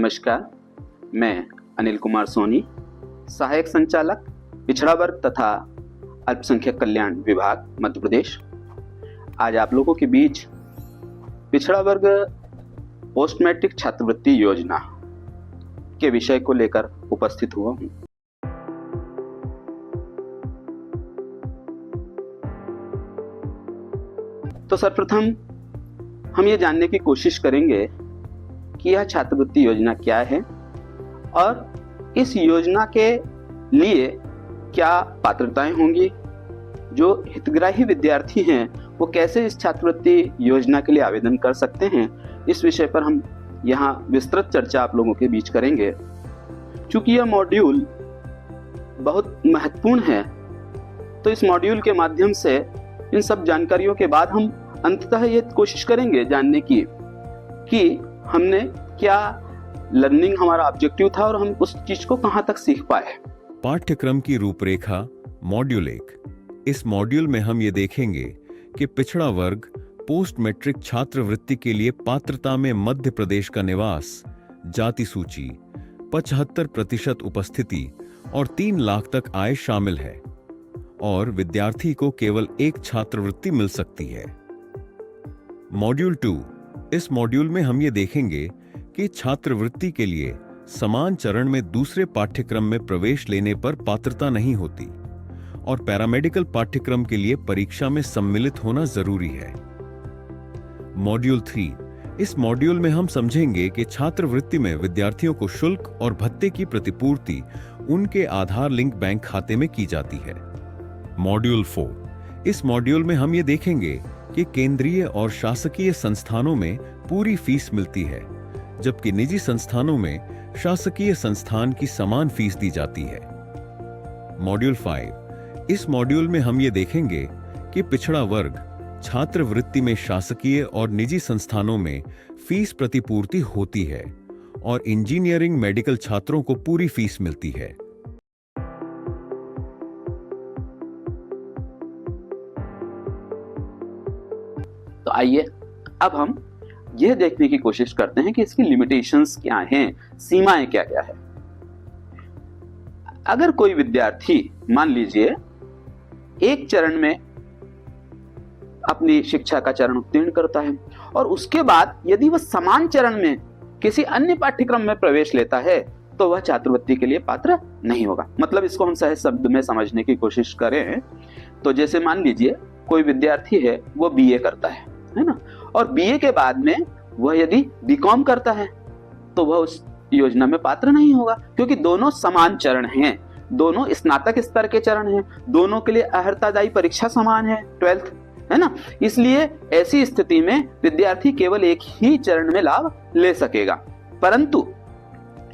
नमस्कार, मैं अनिल कुमार सोनी, सहायक संचालक पिछड़ा वर्ग तथा अल्पसंख्यक कल्याण विभाग मध्य प्रदेश। आज आप लोगों के बीच पिछड़ा वर्ग पोस्ट मैट्रिक छात्रवृत्ति योजना के विषय को लेकर उपस्थित हुआ हूँ। तो सर्वप्रथम हम ये जानने की कोशिश करेंगे कि यह छात्रवृत्ति योजना क्या है और इस योजना के लिए क्या पात्रताएं होंगी। जो हितग्राही विद्यार्थी हैं वो कैसे इस छात्रवृत्ति योजना के लिए आवेदन कर सकते हैं, इस विषय पर हम यहाँ विस्तृत चर्चा आप लोगों के बीच करेंगे। चूंकि यह मॉड्यूल बहुत महत्वपूर्ण है, तो इस मॉड्यूल के माध्यम से इन सब जानकारियों के बाद हम अंततः ये कोशिश करेंगे जानने की कि हमने क्या लर्निंग हमारा ऑब्जेक्टिव था और हम उस चीज को कहां तक सीख पाए। पाठ्यक्रम की रूपरेखा मॉड्यूल 1। इस मॉड्यूल में हम ये देखेंगे कि पिछड़ा वर्ग पोस्ट मैट्रिक छात्रवृत्ति के लिए पात्रता में मध्य प्रदेश का निवास, जाति सूची, 75% उपस्थिति और 3 लाख तक आय शामिल है और विद्यार्थी को केवल एक छात्रवृत्ति मिल सकती है। मॉड्यूल 2। इस मॉड्यूल में हम ये देखेंगे कि छात्रवृत्ति के लिए समान चरण में दूसरे पाठ्यक्रम में प्रवेश लेने पर पात्रता नहीं होती और पैरामेडिकल पाठ्यक्रम के लिए परीक्षा में सम्मिलित होना जरूरी है। मॉड्यूल 3। इस मॉड्यूल में हम समझेंगे कि छात्रवृत्ति में विद्यार्थियों को शुल्क और भत्ते की प्रतिपूर्ति उनके आधार लिंक बैंक खाते में की जाती है। मॉड्यूल 4। इस मॉड्यूल में हम ये देखेंगे कि केंद्रीय और शासकीय संस्थानों में पूरी फीस मिलती है, जबकि निजी संस्थानों में शासकीय संस्थान की समान फीस दी जाती है। मॉड्यूल 5। इस मॉड्यूल में हम ये देखेंगे कि पिछड़ा वर्ग छात्रवृत्ति में शासकीय और निजी संस्थानों में फीस प्रतिपूर्ति होती है और इंजीनियरिंग मेडिकल छात्रों को पूरी फीस मिलती है। तो आइए अब हम यह देखने की कोशिश करते हैं कि इसकी लिमिटेशंस क्या हैं, सीमाएं क्या क्या है। अगर कोई विद्यार्थी मान लीजिए एक चरण में अपनी शिक्षा का चरण उत्तीर्ण करता है और उसके बाद यदि वह समान चरण में किसी अन्य पाठ्यक्रम में प्रवेश लेता है तो वह छात्रवृत्ति के लिए पात्र नहीं होगा। मतलब इसको हम सहज शब्द में समझने की कोशिश करें तो जैसे मान लीजिए कोई विद्यार्थी है, वो बीए करता है ना, और बीए के बाद में वह यदि बीकॉम करता है तो वह उस योजना में पात्र नहीं होगा, क्योंकि दोनों समान चरण हैं, दोनों स्नातक स्तर के चरण हैं, दोनों के लिए अर्हतादायी परीक्षा समान है, 12th है ना। इसलिए ऐसी स्थिति में विद्यार्थी केवल एक ही चरण में लाभ ले सकेगा। परंतु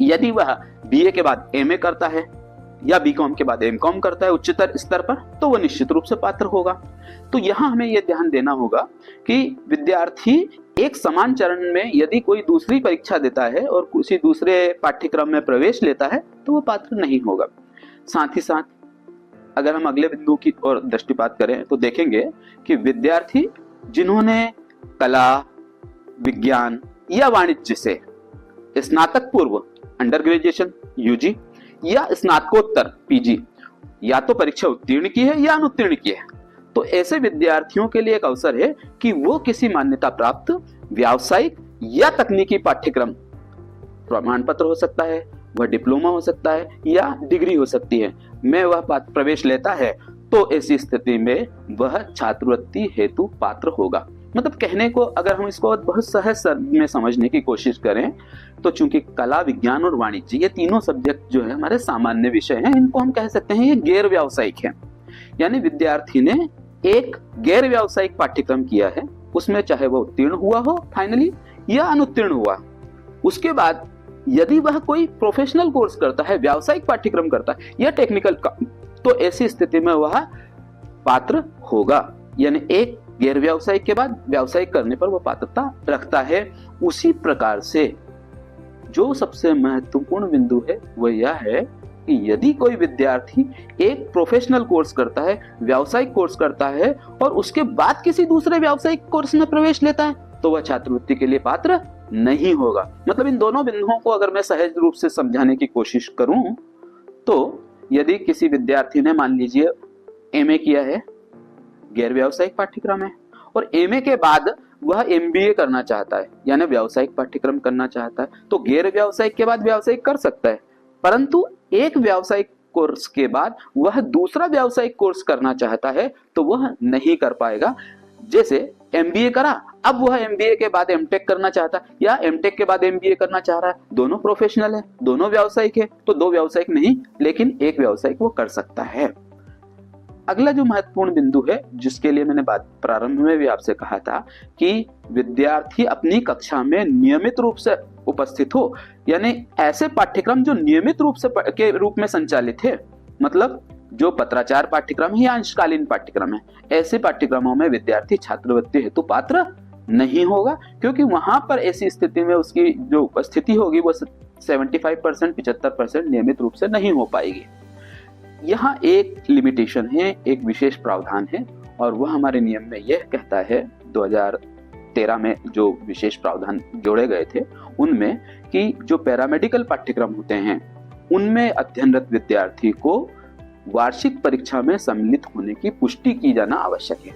यदि वह बीए के बाद एमए करता है या बीकॉम के बाद एमकॉम करता है उच्चतर स्तर पर, तो वह निश्चित रूप से पात्र होगा। तो यहाँ हमें यह ध्यान देना होगा कि विद्यार्थी एक समान चरण में यदि कोई दूसरी परीक्षा देता है और किसी दूसरे पाठ्यक्रम में प्रवेश लेता है तो वह पात्र नहीं होगा। साथ ही साथ अगर हम अगले बिंदु की ओर दृष्टिपात करें तो देखेंगे कि विद्यार्थी जिन्होंने कला, विज्ञान या वाणिज्य से स्नातक पूर्व अंडर ग्रेजुएशन यूजी या स्नातकोत्तर पीजी या तो परीक्षा उत्तीर्ण की है या अनुत्तीर्ण की है, तो ऐसे विद्यार्थियों के लिए एक अवसर है कि वो किसी मान्यता प्राप्त व्यावसायिक या तकनीकी पाठ्यक्रम, प्रमाण पत्र हो सकता है, वह डिप्लोमा हो सकता है या डिग्री हो सकती है, में वह प्रवेश लेता है तो ऐसी स्थिति में वह छात्रवृत्ति हेतु पात्र होगा। मतलब कहने को अगर हम इसको बहुत सहज शब्द में समझने की कोशिश करें तो चूंकि कला, विज्ञान और वाणिज्य ये तीनों सब्जेक्ट जो है हमारे सामान्य विषय हैं, इनको हम कह सकते हैं ये गैर व्यावसायिक हैं। यानी विद्यार्थी ने एक गैर व्यावसायिक पाठ्यक्रम किया है, उसमें चाहे वह उत्तीर्ण हुआ हो फाइनली या अनुत्तीर्ण हुआ, उसके बाद यदि वह कोई प्रोफेशनल कोर्स करता है, व्यावसायिक पाठ्यक्रम करता है या टेक्निकल का, तो ऐसी स्थिति में वह पात्र होगा। यानी एक गैर व्यावसायिक के बाद व्यावसायिक करने पर वह पात्रता रखता है। उसी प्रकार से जो सबसे महत्वपूर्ण बिंदु है वह यह है कि यदि कोई विद्यार्थी एक प्रोफेशनल कोर्स करता है, व्यावसायिक कोर्स करता है और उसके बाद किसी दूसरे व्यावसायिक कोर्स में प्रवेश लेता है तो वह छात्रवृत्ति के लिए पात्र नहीं होगा। मतलब इन दोनों बिंदुओं को अगर मैं सहज रूप से समझाने की कोशिश करूं तो यदि किसी विद्यार्थी ने मान लीजिए एमए किया है, गैर व्यावसायिक पाठ्यक्रम है, और एमए के बाद वह एमबीए करना चाहता है यानी व्यावसायिक पाठ्यक्रम करना चाहता है, तो गैर व्यावसायिक के बाद व्यावसायिक कर सकता है, परंतु एक व्यावसायिक कोर्स के बाद वह दूसरा व्यावसायिक कोर्स करना चाहता है तो वह नहीं कर पाएगा। जैसे एमबीए करा, अब वह एमबीए के बाद एमटेक करना चाहता है या एमटेक के बाद एमबीए करना चाह रहा है, दोनों प्रोफेशनल है, दोनों व्यावसायिक है, तो दो व्यावसायिक नहीं लेकिन एक व्यावसायिक वो कर सकता है। अगला जो महत्वपूर्ण बिंदु है जिसके लिए मैंने बात प्रारंभ में भी आपसे कहा था कि विद्यार्थी अपनी कक्षा में नियमित रूप से उपस्थित हो, यानी ऐसे पाठ्यक्रम जो नियमित रूप से के रूप में संचालित है, मतलब जो पत्राचार पाठ्यक्रम है या अंशकालीन पाठ्यक्रम है, ऐसे पाठ्यक्रमों में विद्यार्थी छात्रवृत्ति हेतु पात्र नहीं होगा, क्योंकि वहां पर ऐसी स्थिति में उसकी जो उपस्थिति होगी वो 75% 75% नियमित रूप से नहीं हो पाएगी। यहाँ एक लिमिटेशन है, एक विशेष प्रावधान है, और वह हमारे नियम में यह कहता है 2013 में जो विशेष प्रावधान जोड़े गए थे उनमें कि जो पैरामेडिकल पाठ्यक्रम होते हैं उनमें अध्ययनरत विद्यार्थी को वार्षिक परीक्षा में सम्मिलित होने की पुष्टि की जाना आवश्यक है।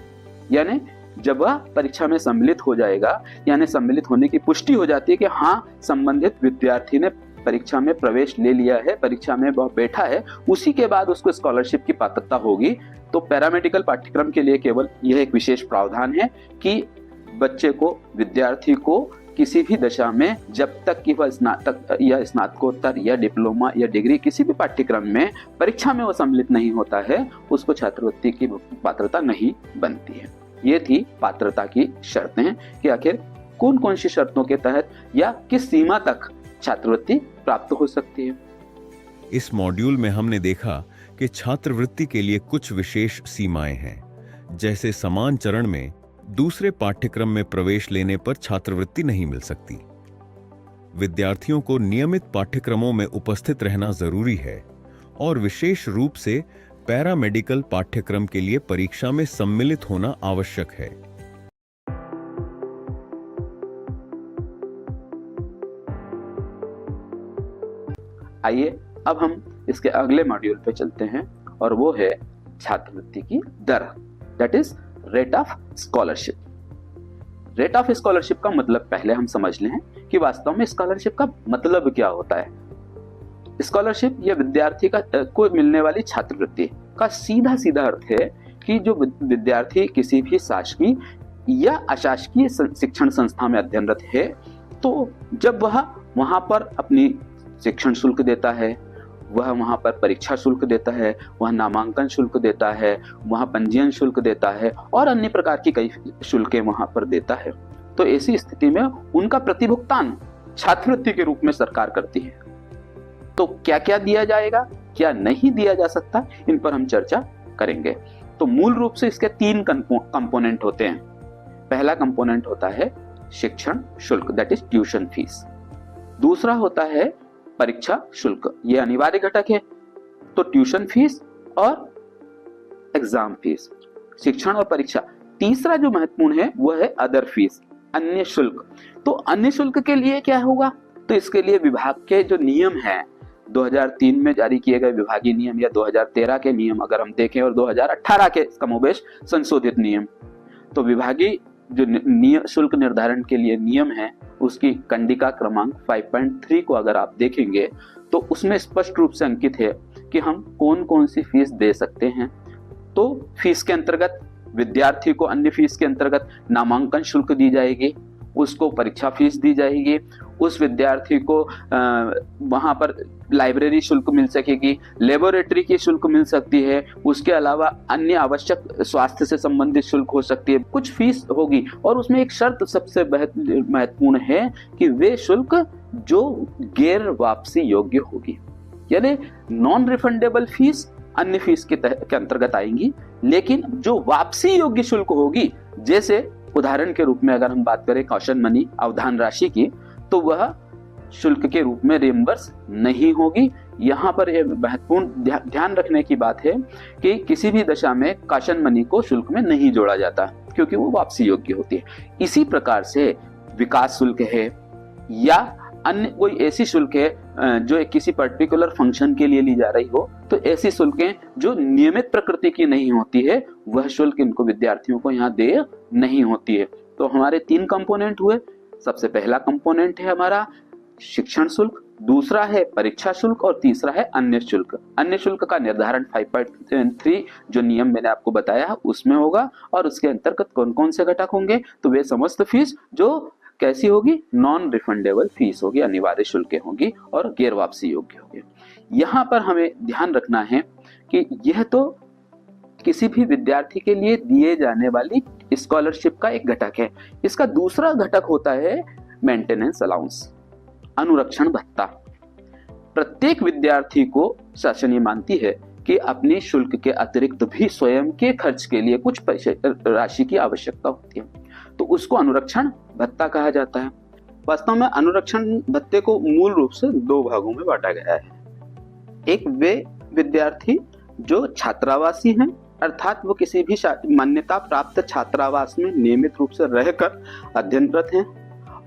यानी जब वह परीक्षा में सम्मिलित हो जाएगा, यानी सम्मिलित होने की पुष्टि हो जाती है कि हाँ संबंधित विद्यार्थी ने परीक्षा में प्रवेश ले लिया है, परीक्षा में वह बैठा है, उसी के बाद उसको स्कॉलरशिप की पात्रता होगी। तो पैरामेडिकल पाठ्यक्रम के लिए केवल यह एक विशेष प्रावधान है कि बच्चे को, विद्यार्थी को किसी भी दशा में जब तक कि वह स्नातक या स्नातकोत्तर या डिप्लोमा या डिग्री किसी भी पाठ्यक्रम में परीक्षा में वह सम्मिलित नहीं होता है, उसको छात्रवृत्ति की पात्रता नहीं बनती है। ये थी पात्रता की शर्तें कि आखिर कौन कौन सी शर्तों के तहत या किस सीमा तक छात्रवृत्ति प्राप्त हो सकती है। इस मॉड्यूल में हमने देखा कि छात्रवृत्ति के लिए कुछ विशेष सीमाएं हैं, जैसे समान चरण में दूसरे पाठ्यक्रम में प्रवेश लेने पर छात्रवृत्ति नहीं मिल सकती। विद्यार्थियों को नियमित पाठ्यक्रमों में उपस्थित रहना जरूरी है और विशेष रूप से पैरामेडिकल पाठ्यक्रम के लिए परीक्षा में सम्मिलित होना आवश्यक है। आइए अब हम इसके अगले मॉड्यूल पे चलते हैं और वो है छात्रवृत्ति की दर, that is rate of scholarship. Rate of scholarship का मतलब पहले हम समझ लें कि वास्तव में स्कॉलरशिप का मतलब क्या होता है। स्कॉलरशिप या विद्यार्थी को मिलने वाली छात्रवृत्ति का सीधा सीधा अर्थ है कि जो विद्यार्थी किसी भी शासकीय या अशासकीय शिक्षण संस्था में अध्ययनरत है, तो जब वह वहां पर अपनी शिक्षण शुल्क देता है, वह वहां पर परीक्षा शुल्क देता है, वह नामांकन शुल्क देता है, वह पंजीयन शुल्क देता है और अन्य प्रकार की कई शुल्कें वहां पर देता है, तो ऐसी स्थिति में उनका प्रतिभुगतान छात्रवृत्ति के रूप में सरकार करती है। तो क्या क्या दिया जाएगा, क्या नहीं दिया जा सकता, इन पर हम चर्चा करेंगे। तो मूल रूप से इसके 3 कंपोनेंट होते हैं। पहला कंपोनेंट होता है शिक्षण शुल्क, दैट इज ट्यूशन फीस। दूसरा होता है परीक्षा शुल्क, ये अनिवार्य घटक है, तो ट्यूशन फीस और एग्जाम फीस, शिक्षण और परीक्षा। तीसरा जो महत्वपूर्ण है वह है अदर फीस, अन्य शुल्क। तो अन्य शुल्क के लिए क्या होगा, तो इसके लिए विभाग के जो नियम हैं 2003 में जारी किए गए विभागीय नियम या 2013 के नियम अगर हम देखें और 2018 के कमोबेश संशोधित नियम, तो विभागीय जो शुल्क निर्धारण के लिए नियम है उसकी कंडिका क्रमांक 5.3 को अगर आप देखेंगे तो उसमें स्पष्ट रूप से अंकित है कि हम कौन कौन सी फीस दे सकते हैं। तो फीस के अंतर्गत विद्यार्थी को अन्य फीस के अंतर्गत नामांकन शुल्क दी जाएगी, उसको परीक्षा फीस दी जाएगी, उस विद्यार्थी को वहां पर लाइब्रेरी शुल्क मिल सकेगी, लेबोरेटरी की शुल्क मिल सकती है, उसके अलावा अन्य आवश्यक स्वास्थ्य से संबंधित शुल्क हो सकती है, कुछ फीस होगी। और उसमें एक शर्त सबसे महत्वपूर्ण है कि वे शुल्क जो गैर वापसी योग्य होगी, यानी नॉन रिफंडेबल फीस अन्य फीस के अंतर्गत आएंगी, लेकिन जो वापसी योग्य शुल्क होगी, जैसे उदाहरण के रूप में अगर हम बात करें कॉशन मनी अवधान राशि की, तो वह शुल्क के रूप में रिम्बर्स नहीं होगी। यहाँ पर यह महत्वपूर्ण ध्यान रखने की बात है कि किसी भी दशा में कॉशन मनी को शुल्क में नहीं जोड़ा जाता। क्योंकि वो वापसी योग्य होती है। इसी प्रकार से विकास शुल्क है या अन्य कोई ऐसी शुल्क है जो किसी पर्टिकुलर फंक्शन के लिए ली जा रही हो, तो ऐसी शुल्कें जो नियमित प्रकृति की नहीं होती है वह शुल्क इनको विद्यार्थियों को यहाँ देय नहीं होती है। तो हमारे 3 कंपोनेंट हुए। सबसे पहला कंपोनेंट है हमारा शिक्षण शुल्क, दूसरा है परीक्षा शुल्क और तीसरा है अन्य शुल्क। अन्य शुल्क का निर्धारण 5.3 जो नियम मैंने आपको बताया उसमें होगा और उसके अंतर्गत कौन कौन से घटक होंगे, तो वे समस्त फीस जो कैसी होगी, नॉन रिफंडेबल फीस होगी, अनिवार्य शुल्कें होगी और गैर वापसी योग्य होगी। यहाँ पर हमें ध्यान रखना है कि यह तो किसी भी विद्यार्थी के लिए दिए जाने वाली स्कॉलरशिप का एक घटक है। इसका दूसरा घटक होता है मेंटेनेंस अलाउंस, अनुरक्षण भत्ता। प्रत्येक विद्यार्थी को शासन ये मानती है कि अपने शुल्क के अतिरिक्त भी स्वयं के खर्च के लिए कुछ पैसे राशि की आवश्यकता होती है, तो उसको अनुरक्षण भत्ता कहा जाता है। वास्तव में अनुरक्षण भत्ते को मूल रूप से 2 भागों में बांटा गया है। एक वे विद्यार्थी जो छात्रावासी हैं, अर्थात वो किसी भी मान्यता प्राप्त छात्रावास में नियमित रूप से रहकर अध्ययनरत हैं,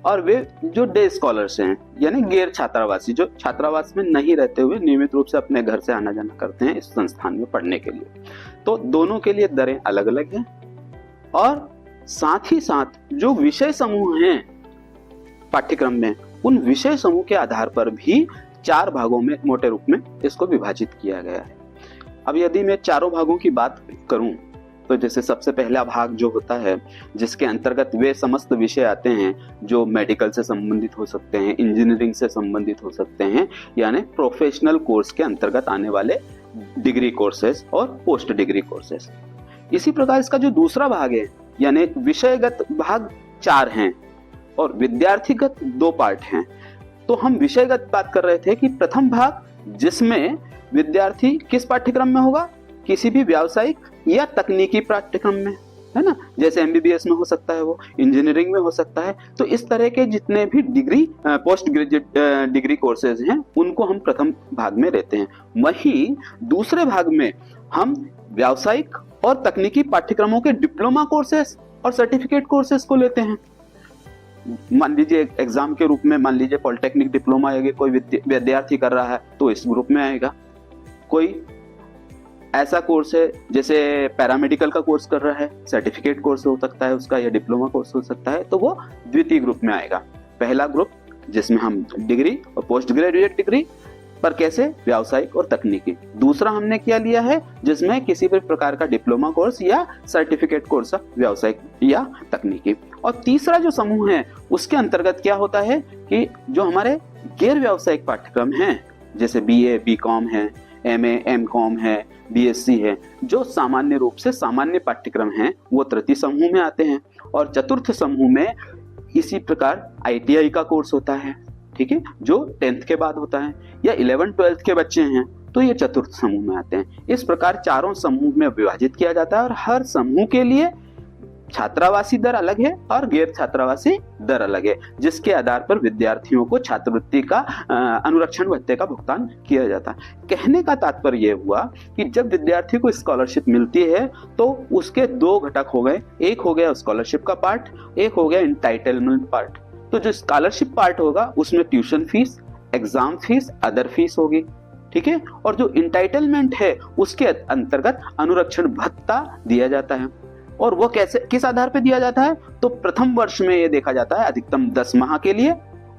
और वे जो डे स्कॉलर्स हैं यानी गैर छात्रावासी जो छात्रावास में नहीं रहते हुए नियमित रूप से अपने घर से आना जाना करते हैं इस संस्थान में पढ़ने के लिए। तो दोनों के लिए दरें अलग अलग हैं और साथ ही साथ जो विषय समूह हैं पाठ्यक्रम में, उन विषय समूह के आधार पर भी 4 भागों में मोटे रूप में इसको विभाजित किया गया है। अब यदि मैं चारों भागों की बात करूं तो जैसे सबसे पहला भाग जो होता है जिसके अंतर्गत वे समस्त विषय आते हैं जो मेडिकल से संबंधित हो सकते हैं, इंजीनियरिंग से संबंधित हो सकते हैं, यानी प्रोफेशनल कोर्स के अंतर्गत आने वाले डिग्री कोर्सेज और पोस्ट डिग्री कोर्सेज। इसी प्रकार इसका जो दूसरा भाग है यानी विषयगत भाग 4 हैं और विद्यार्थीगत 2 पार्ट हैं। तो हम विषयगत बात कर रहे थे कि प्रथम भाग जिसमें विद्यार्थी किस पाठ्यक्रम में होगा, किसी भी व्यावसायिक या तकनीकी पाठ्यक्रम में, है ना, जैसे एमबीबीएस में हो सकता है, वो इंजीनियरिंग में हो सकता है। तो इस तरह के जितने भी degree post graduate degree courses हैं उनको हम प्रथम भाग में लेते हैं। वहीं दूसरे भाग में हम व्यावसायिक और तकनीकी पाठ्यक्रमों के डिप्लोमा कोर्सेज और सर्टिफिकेट कोर्सेज को लेते हैं। मान लीजिए एग्जाम के रूप में, मान लीजिए पॉलिटेक्निक डिप्लोमा अगर कोई विद्यार्थी कर रहा है तो इस ग्रुप में आएगा। कोई ऐसा कोर्स है जैसे पैरामेडिकल का कोर्स कर रहा है, सर्टिफिकेट कोर्स हो सकता है उसका या डिप्लोमा कोर्स हो सकता है, तो वो द्वितीय ग्रुप में आएगा। पहला ग्रुप जिसमें हम डिग्री और पोस्ट ग्रेजुएट डिग्री पर कैसे, व्यावसायिक और तकनीकी। दूसरा हमने क्या लिया है जिसमें किसी भी प्रकार का डिप्लोमा कोर्स या सर्टिफिकेट कोर्स व्यावसायिक या तकनीकी। और तीसरा जो समूह है उसके अंतर्गत क्या होता है कि जो हमारे गैर व्यावसायिक पाठ्यक्रम हैं जैसे बीए, बीकॉम है, एमए, एमकॉम है, बीएससी है, जो सामान्य रूप से सामान्य पाठ्यक्रम हैं वो तृतीय समूह में आते हैं। और चतुर्थ समूह में इसी प्रकार आईटीआई का कोर्स होता है, ठीक है, जो 10th के बाद होता है, या 11th-12th के बच्चे हैं तो ये चतुर्थ समूह में आते हैं। इस प्रकार चारों समूह में विभाजित किया जाता है और हर समूह के लिए छात्रावासी दर अलग है और गैर छात्रावासी दर अलग है, जिसके आधार पर विद्यार्थियों को छात्रवृत्ति का अनुरक्षण भत्ते का भुगतान किया जाता है। कहने का तात्पर्य यह हुआ कि जब विद्यार्थी को स्कॉलरशिप मिलती है तो उसके 2 घटक हो गए, एक हो गया स्कॉलरशिप का पार्ट, एक हो गया एंटाइटलमेंट पार्ट। तो जो स्कॉलरशिप पार्ट होगा उसमें tuition fees, exam fees, other fees होगी, ठीक है, और जो एंटाइटलमेंट है उसके अंतर्गत अनुरक्षण भत्ता दिया जाता है। और वो कैसे, किस आधार पर दिया जाता है, तो प्रथम वर्ष में ये देखा जाता है अधिकतम 10 माह के लिए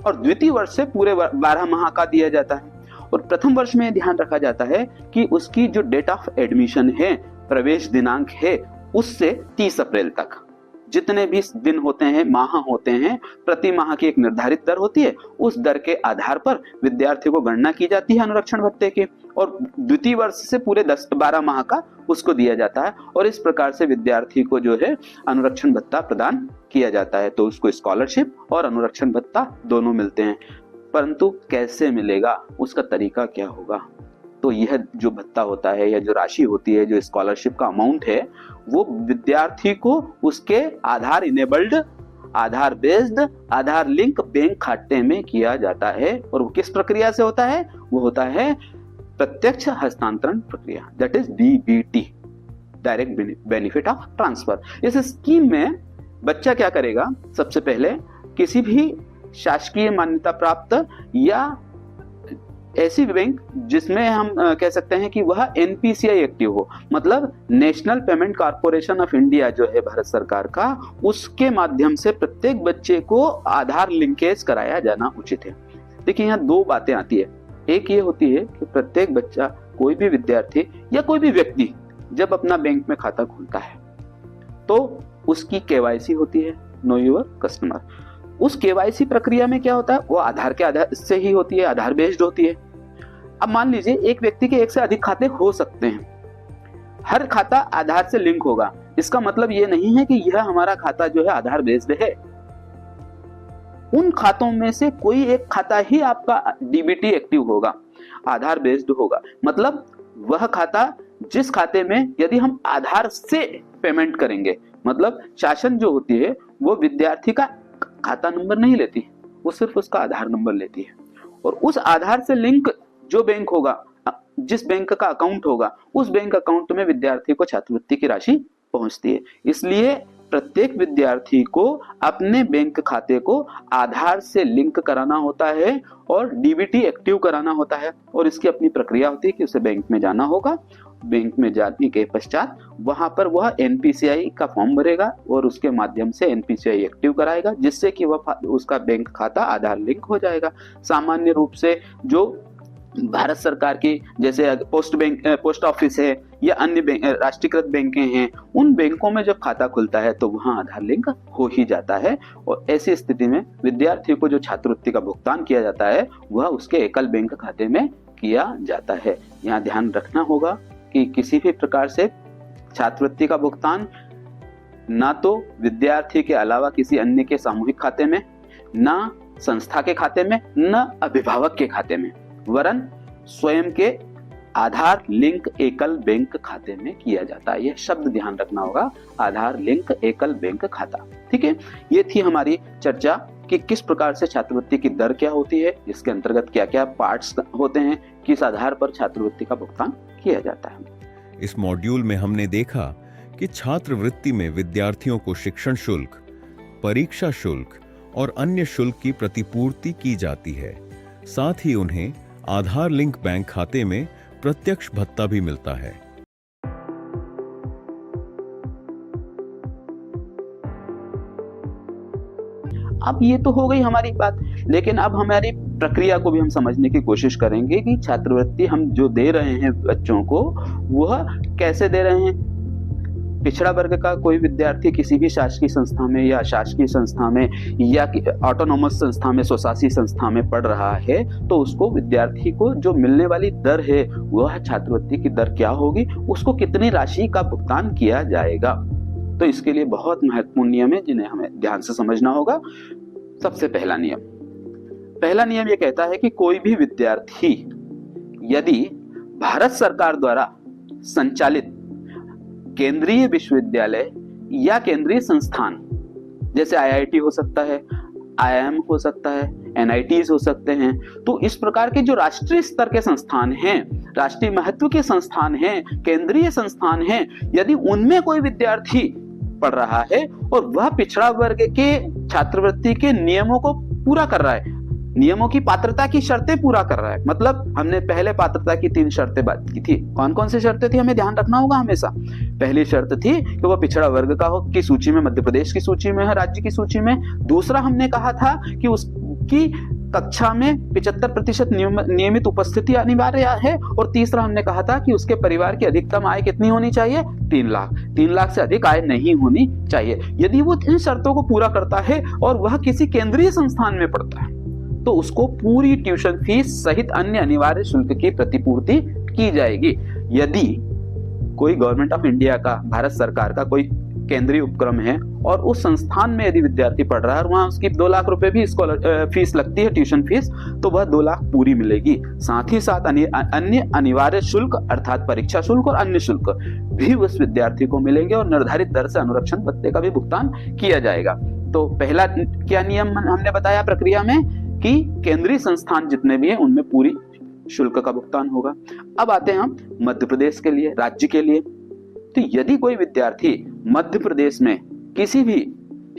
और द्वितीय वर्ष से पूरे 12 माह का दिया जाता है। और प्रथम वर्ष में ध्यान रखा जाता है कि उसकी जो डेट ऑफ एडमिशन है, प्रवेश दिनांक है, उससे 30 अप्रैल तक जितने भी दिन होते हैं, माह होते हैं, प्रति माह की एक निर्धारित दर होती है, उस दर के आधार पर विद्यार्थी को गणना की जाती है अनुरक्षण भत्ते की, और द्वितीय वर्ष से पूरे 12 माह का उसको दिया जाता है। और इस प्रकार से विद्यार्थी को जो है अनुरक्षण भत्ता प्रदान किया जाता है। तो उसको स्कॉलरशिप और अनुरक्षण भत्ता दोनों मिलते हैं। परंतु कैसे मिलेगा, उसका तरीका क्या होगा, तो यह जो भत्ता होता है या जो राशि होती है, जो स्कॉलरशिप का अमाउंट है, वो विद्यार्थी को उसके आधार इनेबल्ड, आधार बेस्ड, आधार लिंक बैंक खाते में किया जाता है। और वो किस प्रक्रिया से होता है, वो होता है प्रत्यक्ष हस्तांतरण प्रक्रिया, that is DBT, direct benefit of transfer. इस स्कीम में बच्चा क्या करेगा, सबसे पहले किसी भी शासकीय मान्यता प्राप्त या ऐसी बैंक जिसमें हम कह सकते हैं कि वह एनपीसीआई एक्टिव हो, मतलब national payment corporation of India जो है भारत सरकार का, उसके माध्यम से प्रत्येक बच्चे को आधार लिंकेज कराया जाना उचित है। देखिए यहाँ दो बातें आती है। एक ये होती है कि प्रत्येक बच्चा, कोई भी विद्यार्थी या कोई भी व्यक्ति जब अपना बैंक में खाता खोलता है तो उसकी केवाईसी होती है, नो योर कस्टमर। उस केवाईसी प्रक्रिया में क्या होता है, वो आधार के आधार से ही होती है, आधार बेस्ड होती है। अब मान लीजिए एक व्यक्ति के एक से अधिक खाते हो सकते हैं, हर खाता आधार से लिंक होगा। इसका मतलब ये नहीं है कि यह हमारा खाता जो है आधार बेस्ड है। उन खातों में से कोई एक खाता ही आपका डीबीटी एक्टिव होगा, आधार बेस्ड होगा। मतलब वह खाता जिस खाते में यदि हम आधार से पेमेंट करेंगे, मतलब शासन जो होती है वो विद्यार्थी का खाता नंबर नहीं लेती, वो सिर्फ उसका आधार नंबर लेती है। और उस आधार से लिंक जो बैंक होगा, जिस बैंक का अकाउंट होगा, उस बैंक अकाउंट में विद्यार्थी को छात्रवृत्ति की राशि पहुंचती है। इसलिए प्रत्येक विद्यार्थी को अपने बैंक खाते को आधार से लिंक कराना होता है और डीबीटी एक्टिव कराना होता है। और इसकी अपनी प्रक्रिया होती है कि उसे बैंक में जाना होगा। बैंक में जाने के पश्चात वहां पर वह एनपीसीआई का फॉर्म भरेगा और उसके माध्यम से एनपीसीआई एक्टिव कराएगा, जिससे कि वह उसका बैंक खाता आधार लिंक हो जाएगा। सामान्य रूप से जो भारत सरकार की जैसे पोस्ट ऑफिस है या अन्य राष्ट्रीयकृत बैंकें हैं, उन बैंकों में जब खाता खुलता है तो वहां आधार लिंक हो ही जाता है। और ऐसी स्थिति में विद्यार्थी को जो छात्रवृत्ति का भुगतान किया जाता है वह उसके एकल बैंक खाते में किया जाता है। यहाँ ध्यान रखना होगा कि किसी भी प्रकार से छात्रवृत्ति का भुगतान ना तो विद्यार्थी के अलावा किसी अन्य के सामूहिक खाते में, ना संस्था के खाते में, न अभिभावक के खाते में, वरन स्वयं के आधार लिंक एकल बैंक खाते में किया जाता है। यह शब्द ध्यान रखना होगा, आधार लिंक एकल बैंक खाता। ठीक है, ये थी हमारी चर्चा कि किस प्रकार से छात्रवृत्ति की दर क्या होती है, इसके अंतर्गत क्या क्या पार्ट्स होते हैं, किस आधार पर छात्रवृत्ति का भुगतान किया जाता है। इस मॉड्यूल में हमने देखा कि छात्रवृत्ति में विद्यार्थियों को शिक्षण शुल्क, परीक्षा शुल्क और अन्य शुल्क की प्रतिपूर्ति की जाती है। साथ ही उन्हें आधार लिंक बैंक खाते में प्रत्यक्ष भत्ता भी मिलता है। अब ये तो हो गई हमारी बात, लेकिन अब हमारी प्रक्रिया को भी हम समझने की कोशिश करेंगे कि छात्रवृत्ति हम जो दे रहे हैं बच्चों को वह कैसे दे रहे हैं। पिछड़ा वर्ग का कोई विद्यार्थी किसी भी शासकीय संस्था में या शासकीय संस्था में या ऑटोनोमस संस्था में, स्वशासी संस्था में पढ़ रहा है तो उसको विद्यार्थी को जो मिलने वाली दर है वह छात्रवृत्ति की दर क्या होगी, उसको कितनी राशि का भुगतान किया जाएगा। तो इसके लिए बहुत महत्वपूर्ण नियम है जिन्हें हमें ध्यान से समझना होगा। सबसे पहला नियम यह कहता है कि कोई भी विद्यार्थी यदि भारत सरकार द्वारा संचालित केंद्रीय विश्वविद्यालय या केंद्रीय संस्थान, जैसे आईआईटी हो सकता है, आईआईएम हो सकता है, एनआईटीज हो सकते हैं, तो इस प्रकार के जो राष्ट्रीय स्तर के संस्थान हैं, राष्ट्रीय महत्व के संस्थान हैं, केंद्रीय संस्थान हैं, यदि उनमें कोई विद्यार्थी पढ़ रहा है और वह पिछड़ा वर्ग के छात्रवृत्ति के नियमों को पूरा कर रहा है, नियमों की पात्रता की शर्तें पूरा कर रहा है, मतलब हमने पहले पात्रता की 3 शर्तें बात की थी। कौन कौन सी शर्तें थी हमें ध्यान रखना होगा हमेशा। पहली शर्त थी कि वह पिछड़ा वर्ग का हो, की सूची में, मध्य प्रदेश की सूची में है, राज्य की सूची में। दूसरा हमने कहा था कि उसकी कक्षा में 75% नियमित उपस्थिति अनिवार्य है। और तीसरा हमने कहा था कि उसके परिवार की अधिकतम आय कितनी होनी चाहिए, 3 लाख। 3 लाख से अधिक आय नहीं होनी चाहिए। यदि वो इन शर्तों को पूरा करता है और वह किसी केंद्रीय संस्थान में पढ़ता है तो उसको पूरी ट्यूशन फीस सहित अन्य अनिवार्य शुल्क की प्रतिपूर्ति की जाएगी। यदि कोई गवर्नमेंट ऑफ इंडिया का, भारत सरकार का कोई केंद्रीय उपक्रम है और उस संस्थान में यदि विद्यार्थी पढ़ रहा है और वहां उसकी 2 लाख रुपए भी फीस लगती है, ट्यूशन फीस, तो वह 2 लाख पूरी मिलेगी। साथ ही साथ अन्य अनिवार्य शुल्क अर्थात परीक्षा शुल्क और अन्य शुल्क भी उस विद्यार्थी को मिलेंगे और निर्धारित दर से अनुरक्षण भत्ते का भी भुगतान किया जाएगा। तो पहला क्या नियम हमने बताया प्रक्रिया में कि केंद्रीय संस्थान जितने भी हैं उनमें पूरी शुल्क का भुगतान होगा। अब आते हैं हम मध्य प्रदेश के लिए, राज्य के लिए। तो यदि कोई विद्यार्थी मध्य प्रदेश में किसी भी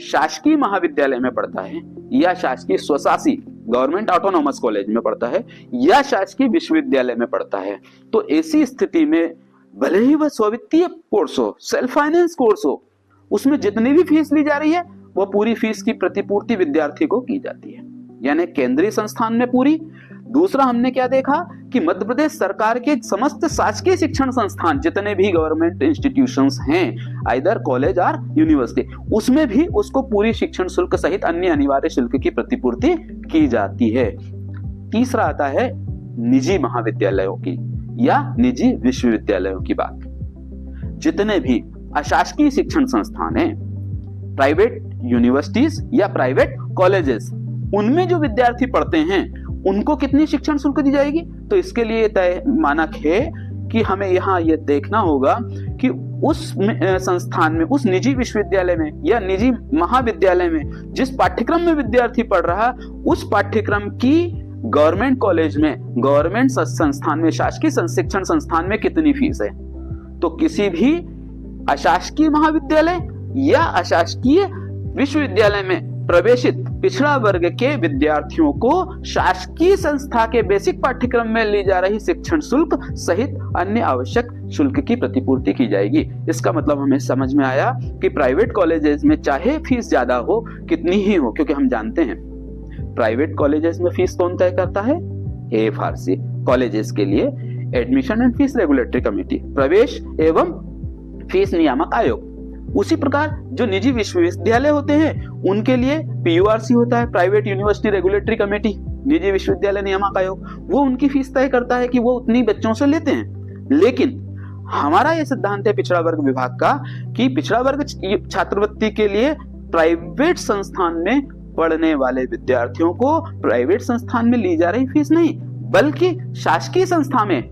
शासकीय महाविद्यालय में पढ़ता है या शासकीय स्वशासी गवर्नमेंट ऑटोनॉमस कॉलेज में पढ़ता है या शासकीय विश्वविद्यालय में पढ़ता है, तो ऐसी स्थिति में भले ही वह स्वित्तीय कोर्स हो, सेल्फ फाइनेंस कोर्स हो, उसमें जितनी भी फीस ली जा रही है वह पूरी फीस की प्रतिपूर्ति विद्यार्थी को की जाती है, यानी केंद्रीय संस्थान में पूरी। दूसरा हमने क्या देखा कि मध्य प्रदेश सरकार के समस्त शासकीय शिक्षण संस्थान जितने भी गवर्नमेंट इंस्टीट्यूशंस हैं, आइदर कॉलेज और यूनिवर्सिटी, उसमें भी उसको पूरी शिक्षण शुल्क सहित अन्य अनिवार्य शुल्क की प्रतिपूर्ति की जाती है। तीसरा आता है निजी महाविद्यालयों की या निजी विश्वविद्यालयों की बात। जितने भी अशासकीय शिक्षण संस्थान हैं, प्राइवेट यूनिवर्सिटीज या प्राइवेट कॉलेजेस, उनमें जो विद्यार्थी पढ़ते हैं उनको कितनी शिक्षण शुल्क दी जाएगी, तो इसके लिए तय मानक है कि हमें यहाँ ये देखना होगा कि उस संस्थान में, उस निजी विश्वविद्यालय में या निजी महाविद्यालय में जिस पाठ्यक्रम में विद्यार्थी पढ़ रहा, उस पाठ्यक्रम की गवर्नमेंट कॉलेज में, गवर्नमेंट संस्थान में, शासकीय शिक्षण संस्थान में कितनी फीस है। तो किसी भी अशासकीय महाविद्यालय या अशासकीय विश्वविद्यालय में प्रवेशित पिछड़ा वर्ग के विद्यार्थियों को शासकीय संस्था के बेसिक पाठ्यक्रम में ली जा रही शिक्षण शुल्क सहित अन्य आवश्यक शुल्क की प्रतिपूर्ति की जाएगी। इसका मतलब हमें समझ में आया कि प्राइवेट कॉलेजेस में चाहे फीस ज्यादा हो, कितनी ही हो, क्योंकि हम जानते हैं प्राइवेट कॉलेजेस में फीस कौन तय करता है? AFRC कॉलेजेस के लिए admission and fees regulatory committee, प्रवेश एवं फीस नियामक आयोग। उसी प्रकार जो निजी विश्वविद्यालय होते हैं उनके लिए PURC होता है, प्राइवेट यूनिवर्सिटी रेगुलेटरी कमेटी, निजी विश्वविद्यालय नियामक आयोग, वो उनकी फीस तय करता है कि वो उतनी बच्चों से लेते हैं। लेकिन हमारा यह सिद्धांत है पिछड़ा वर्ग विभाग का कि पिछड़ा वर्ग छात्रवृत्ति के लिए प्राइवेट संस्थान में पढ़ने वाले विद्यार्थियों को प्राइवेट संस्थान में ली जा रही फीस नहीं, बल्कि शासकीय संस्था में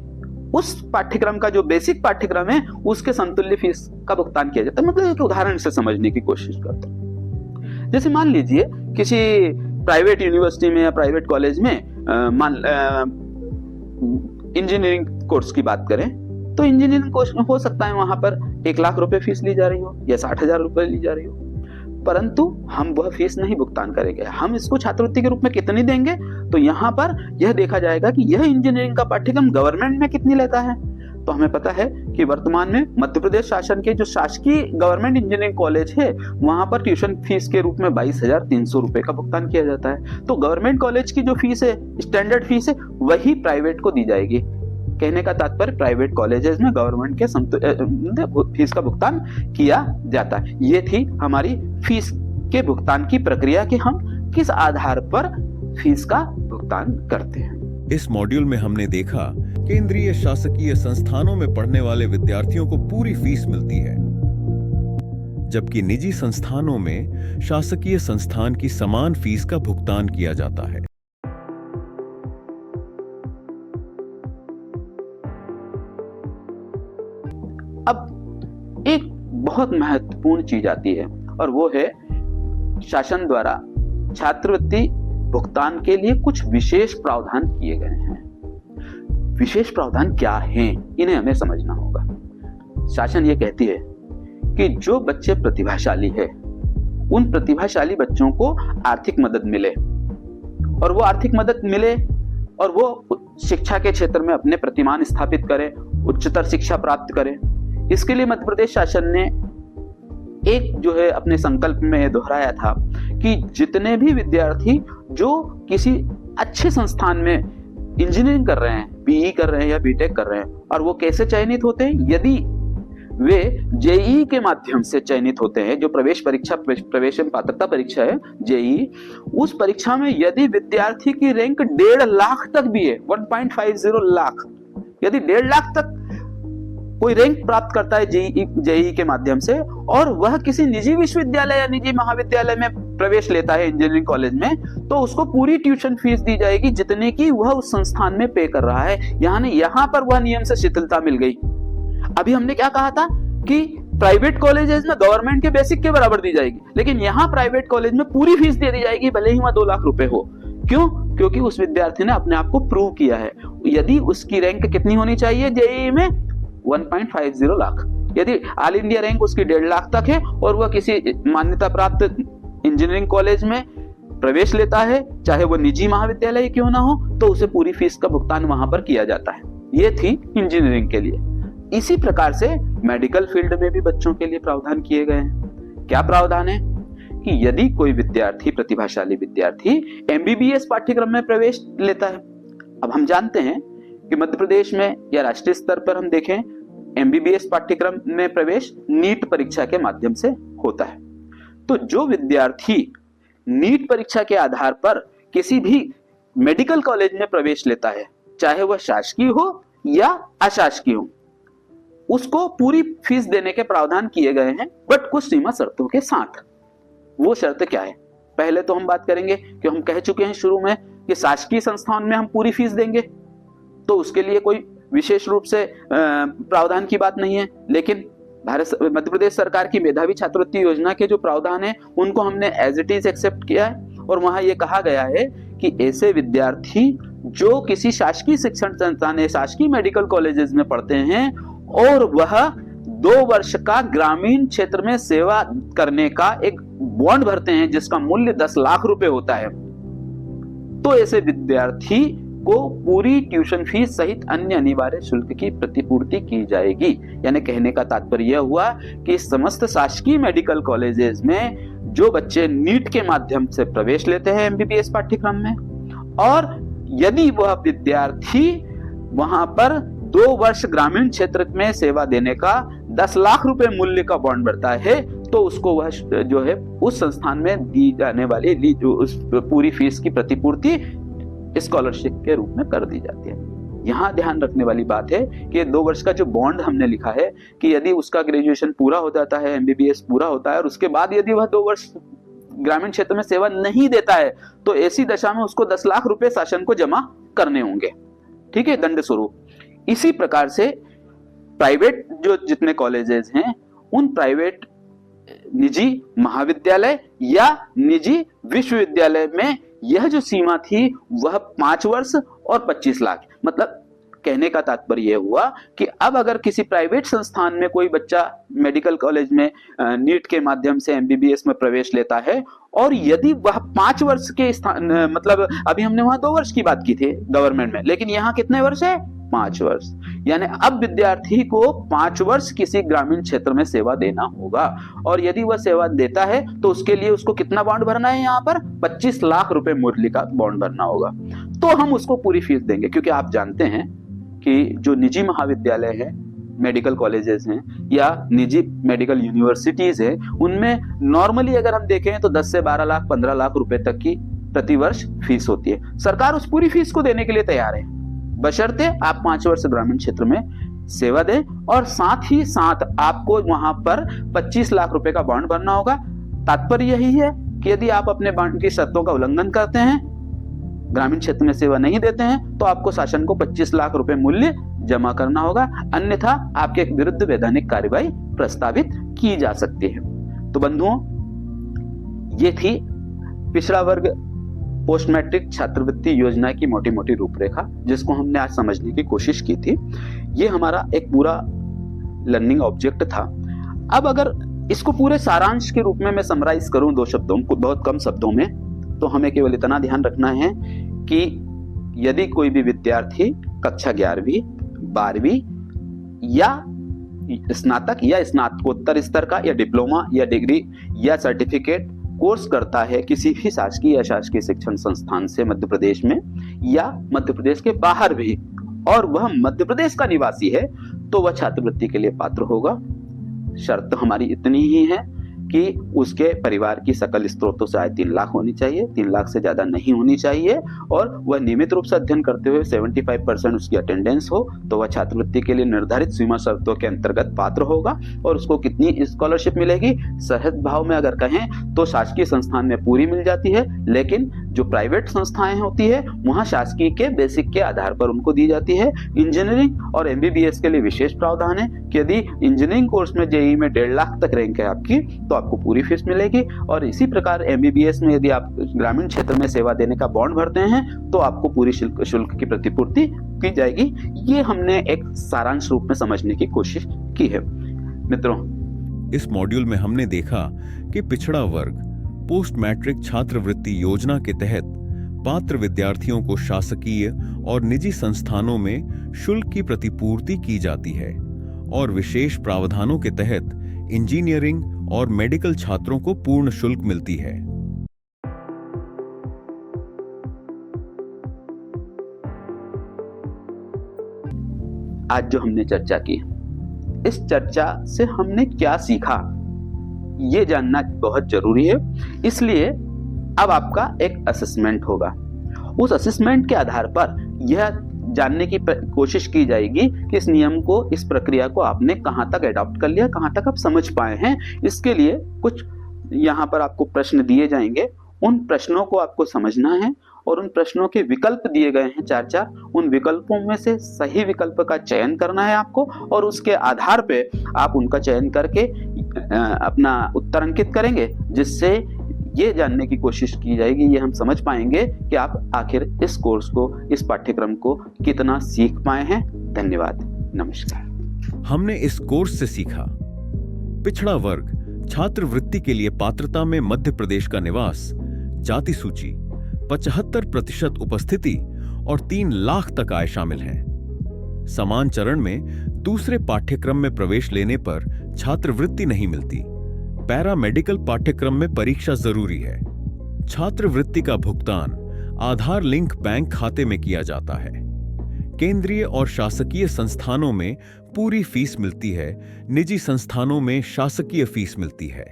उस पाठ्यक्रम का जो बेसिक पाठ्यक्रम है उसके समतुल्य फीस का भुगतान किया जाता है। मतलब एक उदाहरण से समझने की कोशिश करते हैं। जैसे मान लीजिए किसी प्राइवेट यूनिवर्सिटी में या प्राइवेट कॉलेज में इंजीनियरिंग कोर्स की बात करें, तो इंजीनियरिंग कोर्स में हो सकता है वहां पर 1 लाख रुपए फीस ली जा रही हो या 60,000 रुपए ली जा रही हो, परंतु हम वह फीस नहीं भुगतान करेंगे। हम इसको छात्रवृत्ति के रूप में कितनी देंगे, तो यहाँ पर यह देखा जाएगा कि यह इंजीनियरिंग का पाठ्यक्रम गवर्नमेंट में कितनी लेता है। तो हमें पता है कि वर्तमान में मध्य प्रदेश शासन के जो शासकीय गवर्नमेंट इंजीनियरिंग कॉलेज है वहां पर ट्यूशन फीस के रूप में 22,300 रुपए का भुगतान किया जाता है। तो गवर्नमेंट कॉलेज की जो फीस है, स्टैंडर्ड फीस है, वही प्राइवेट को दी जाएगी। कहने का तात्पर्य प्राइवेट कॉलेजेस में गवर्नमेंट के फीस का भुगतान किया जाता है। ये थी हमारी फीस के भुगतान की प्रक्रिया कि हम किस आधार पर फीस का भुगतान करते हैं। इस मॉड्यूल में हमने देखा केंद्रीय शासकीय संस्थानों में पढ़ने वाले विद्यार्थियों को पूरी फीस मिलती है, जबकि निजी संस्थानों में शासकीय संस्थान की समान फीस का भुगतान किया जाता है। अब एक बहुत महत्वपूर्ण चीज आती है और वो है शासन द्वारा छात्रवृत्ति भुगतान के लिए कुछ विशेष प्रावधान किए गए हैं। विशेष प्रावधान क्या हैं, इन्हें हमें समझना होगा। शासन ये कहती है कि जो बच्चे प्रतिभाशाली है उन प्रतिभाशाली बच्चों को आर्थिक मदद मिले, और वो आर्थिक मदद मिले और वो शिक्षा के क्षेत्र में अपने प्रतिमान स्थापित करें, उच्चतर शिक्षा प्राप्त करें। इसके लिए मध्य प्रदेश शासन ने एक जो है अपने संकल्प में दोहराया था कि जितने भी विद्यार्थी जो किसी अच्छे संस्थान में इंजीनियरिंग कर रहे हैं, BE कर रहे हैं या BTech कर रहे हैं, और वो कैसे चयनित होते हैं, यदि वे JEE के माध्यम से चयनित होते हैं, जो प्रवेश परीक्षा, प्रवेश एवं पात्रता परीक्षा है JEE, उस परीक्षा में यदि विद्यार्थी की रैंक 1.5 लाख तक भी है, 1.50 लाख, यदि 1.5 लाख तक कोई रैंक प्राप्त करता है JEE के माध्यम से, और वह किसी निजी विश्वविद्यालय या निजी महाविद्यालय में प्रवेश लेता है इंजीनियरिंग कॉलेज में, तो उसको पूरी ट्यूशन फीस दी जाएगी जितने की वह उस संस्थान में पे कर रहा है। यानी यहाँ पर वह नियम से शिथिलता मिल गई। अभी हमने क्या कहा था कि प्राइवेट कॉलेजेस में गवर्नमेंट के बेसिक के बराबर दी जाएगी, लेकिन यहाँ प्राइवेट कॉलेज में पूरी फीस दे दी जाएगी, भले ही वह 2 लाख रुपए हो। क्यों? क्योंकि उस विद्यार्थी ने अपने आप को प्रूव किया है। यदि उसकी रैंक कितनी होनी चाहिए JEE में, 1.50 लाख, यदि ऑल इंडिया रैंक उसकी 1.5 लाख तक है और वह किसी मान्यता प्राप्त इंजीनियरिंग कॉलेज में प्रवेश लेता है, चाहे वो निजी महाविद्यालय क्यों ना हो, तो उसे पूरी फीस का भुगतान वहां पर किया जाता है। ये थी इंजीनियरिंग के लिए। इसी प्रकार से मेडिकल फील्ड में भी बच्चों के लिए प्रावधान किए गए हैं। क्या प्रावधान है कि यदि कोई विद्यार्थी, प्रतिभाशाली विद्यार्थी एमबीबीएस पाठ्यक्रम में प्रवेश लेता है, अब हम जानते हैं कि मध्य प्रदेश में या राष्ट्रीय स्तर पर हम देखें एमबीबीएस पाठ्यक्रम में प्रवेश नीट परीक्षा के माध्यम से होता है। तो जो विद्यार्थी नीट परीक्षा के आधार पर किसी भी मेडिकल कॉलेज में प्रवेश लेता है, चाहे वह शासकीय हो या अशासकीय हो, उसको पूरी फीस देने के प्रावधान किए गए हैं, बट कुछ सीमा शर्तों के साथ। वो शर्त क्या है? पहले तो हम बात करेंगे कि हम कह चुके हैं शुरू में कि शासकीय संस्थान में हम पूरी फीस देंगे, तो उसके लिए कोई विशेष रूप से प्रावधान की बात नहीं है। लेकिन मध्य प्रदेश सरकार की मेधावी छात्रवृत्ति योजना के जो प्रावधान है उनको हमने एज इट इज एक्सेप्ट किया है, और वहां ये कहा गया है कि ऐसे विद्यार्थी जो किसी शासकीय शिक्षण संस्थान या शासकीय मेडिकल कॉलेजेस में पढ़ते हैं और वह 2 वर्ष का ग्रामीण क्षेत्र में सेवा करने का एक बॉन्ड भरते हैं जिसका मूल्य 10 लाख रुपए होता है, तो ऐसे विद्यार्थी को पूरी ट्यूशन फीस सहित अन्य अनिवार्य शुल्क की प्रतिपूर्ति की जाएगी। यानी कहने का तात्पर्य यह हुआ कि समस्त शासकीय मेडिकल कॉलेजेस में जो बच्चे नीट के माध्यम से प्रवेश लेते हैं एमबीबीएस पाठ्यक्रम में, और यदि वह विद्यार्थी वहां पर 2 वर्ष ग्रामीण क्षेत्र में सेवा देने का 10 लाख रुपए मूल्य का बॉन्ड भरता है, तो उसको वह जो है उस संस्थान में दी जाने वाली जो उस पूरी फीस की प्रतिपूर्ति स्कॉलरशिप के रूप में कर दी जाती है। यहां ध्यान रखने वाली बात है कि 2 वर्ष का जो बॉन्ड हमने लिखा है कि यदि उसका ग्रेजुएशन पूरा हो जाता है, एमबीबीएस पूरा होता है और उसके बाद यदि वह 2 वर्ष ग्रामीण क्षेत्र में सेवा नहीं देता है, तो ऐसी दशा में उसको 10 लाख रुपए शासन को जमा करने होंगे, ठीक है, दंड स्वरूप। इसी प्रकार से प्राइवेट जो जितने कॉलेजेस हैं, उन प्राइवेट निजी महाविद्यालय या निजी विश्वविद्यालय में यह जो सीमा थी वह 5 वर्ष और 25 लाख। मतलब कहने का तात्पर्य यह हुआ कि अब अगर किसी प्राइवेट संस्थान में कोई बच्चा मेडिकल कॉलेज में नीट के माध्यम से एमबीबीएस में प्रवेश लेता है और यदि वह 5 वर्ष के स्थान, मतलब अभी हमने वहां 2 वर्ष की बात की थी गवर्नमेंट में, लेकिन यहाँ कितने वर्ष है? 5 वर्ष। यानी अब विद्यार्थी को 5 वर्ष किसी ग्रामीण क्षेत्र में सेवा देना होगा, और यदि वह सेवा देता है तो उसके लिए उसको कितना बॉन्ड भरना है? यहाँ पर 25 लाख रुपए मूल्य का बॉन्ड भरना होगा। तो हम उसको पूरी फीस देंगे, क्योंकि आप जानते हैं कि जो निजी महाविद्यालय है, मेडिकल कॉलेजेस हैं या निजी मेडिकल यूनिवर्सिटीज है, उनमें नॉर्मली अगर हम देखें तो 10 से 12 लाख 15 लाख रुपए तक की प्रति वर्ष फीस होती है। सरकार उस पूरी फीस को देने के लिए तैयार है, बशर्ते आप 5 वर्ष ग्रामीण क्षेत्र में सेवा दें और साथ ही साथ आपको वहां पर 25 लाख रुपए का बॉन्ड भरना होगा। तात्पर्य यही है कि यदि आप अपने बॉन्ड की शर्तों का उल्लंघन करते हैं, ग्रामीण क्षेत्र में सेवा नहीं देते हैं, तो आपको शासन को 25 लाख रुपए मूल्य जमा करना होगा, अन्यथा आपके विरुद्ध वैधानिक कार्यवाही प्रस्तावित की जा सकती है। तो बंधुओं, ये थी पिछड़ा वर्ग पोस्ट मैट्रिक छात्रवृत्ति योजना की मोटी मोटी रूपरेखा, जिसको हमने आज समझने की कोशिश की थी। ये हमारा एक पूरा लर्निंग ऑब्जेक्ट था। अब अगर इसको पूरे सारांश के रूप में मैं समराइज करूं 2 शब्दों, बहुत कम शब्दों में, तो हमें केवल इतना ध्यान रखना है कि यदि कोई भी विद्यार्थी कक्षा 11वीं 12वीं या स्नातक या स्नातकोत्तर स्तर का या डिप्लोमा या डिग्री या सर्टिफिकेट कोर्स करता है किसी भी शासकीय या अशासकीय शिक्षण संस्थान से मध्य प्रदेश में या मध्य प्रदेश के बाहर भी, और वह मध्य प्रदेश का निवासी है, तो वह छात्रवृत्ति के लिए पात्र होगा। शर्त हमारी इतनी ही है कि उसके परिवार की सकल स्रोतों से आय 3 लाख होनी चाहिए, 3 लाख से ज्यादा नहीं होनी चाहिए, और वह नियमित रूप से अध्ययन करते हुए 75% उसकी अटेंडेंस हो, तो वह छात्रवृत्ति के लिए निर्धारित सीमा शर्तों के अंतर्गत पात्र होगा। और उसको कितनी स्कॉलरशिप मिलेगी? सहज भाव में अगर कहें तो शासकीय संस्थान में पूरी मिल जाती है, लेकिन जो प्राइवेट संस्थाएं होती है वहां शासकीय के बेसिक के आधार पर उनको दी जाती है। इंजीनियरिंग और एमबीबीएस के लिए विशेष प्रावधान है कि यदि इंजीनियरिंग कोर्स में जेईई में 1.5 लाख तक रैंक है आपकी, तो आपको पूरी फीस मिलेगी। और इसी प्रकार एमबीबीएस में यदि आप ग्रामीण क्षेत्र में सेवा देने का बॉन्ड भरते हैं तो आपको पूरी शुल्क की प्रतिपूर्ति की जाएगी। ये हमने एक सारांश रूप में समझने की कोशिश की है। मित्रों, इस मॉड्यूल में हमने देखा कि पिछड़ा वर्ग पोस्ट मैट्रिक छात्रवृत्ति योजना के तहत पात्र विद्यार्थियों को शासकीय और निजी संस्थानों में शुल्क की प्रतिपूर्ति की जाती है और विशेष प्रावधानों के तहत इंजीनियरिंग और मेडिकल छात्रों को पूर्ण शुल्क मिलती है। आज जो हमने चर्चा की, इस चर्चा से हमने क्या सीखा, ये जानना बहुत जरूरी है। इसलिए अब आपका एक असेसमेंट होगा। उस असेसमेंट के आधार पर यह जानने की कोशिश की जाएगी कि इस नियम को, इस प्रक्रिया को आपने कहां तक अडॉप्ट कर लिया, कहां तक आप समझ पाए हैं। इसके लिए कुछ यहां पर आपको प्रश्न दिए जाएंगे, उन प्रश्नों को आपको समझना है और उन प्रश्नों के विकल्प दिए गए हैं 4-4, उन विकल्पों में से सही विकल्प का चयन करना है आपको और उसके आधार पे आप उनका चयन करके अपना उत्तर अंकित करेंगे, जिससे ये जानने की कोशिश की जाएगी, ये हम समझ पाएंगे कि आप आखिर इस कोर्स को, इस पाठ्यक्रम को कितना सीख पाए हैं। धन्यवाद, नमस्कार। हमने इस कोर्स से सीखा पिछड़ा वर्ग छात्रवृत्ति के लिए पात्रता में मध्य प्रदेश का निवास, जाति सूची, 75% उपस्थिति और 3 लाख तक आय शामिल हैं। समान चरण में दूसरे पाठ्यक्रम में प्रवेश लेने पर छात्रवृत्ति नहीं मिलती। पैरामेडिकल पाठ्यक्रम में परीक्षा जरूरी है। छात्रवृत्ति का भुगतान आधार लिंक बैंक खाते में किया जाता है। केंद्रीय और शासकीय संस्थानों में पूरी फीस मिलती है, निजी संस्थानों में शासकीय फीस मिलती है।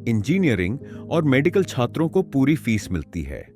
इंजीनियरिंग और मेडिकल छात्रों को पूरी फीस मिलती है।